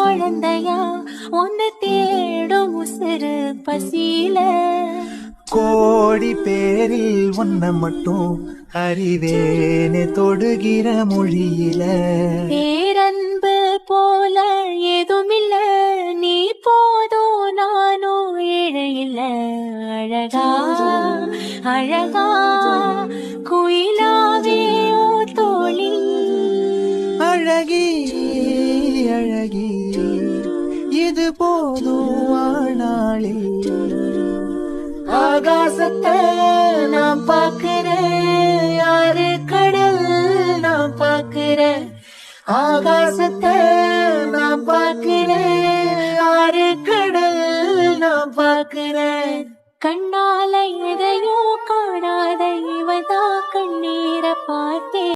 குழந்தையா ஒன்னு தேடும் உசுறு பசியில கோடி பேரில் ஒன்ன மட்டும் அறிவேனே தொடுகிற மொழியில பேரன்பு போல ஏதுமில்ல நீ போதும் நானும் ஏழையில்ல அழகா அழகா குயிலாவே ஓ தோழி அழகி அழகி இது போதும் வாழ்நாளில் ஆகாசத்தை நான் பார்க்கிறேன் யாரு கடல் நான் பார்க்கிறேன் ஆகாசத்தை நான் பார்க்கிறேன் யாரு கடல் நான் பார்க்கிறேன் கண்ணால எதையோ காணாத இவதா கண்ணீரை பார்த்தேன்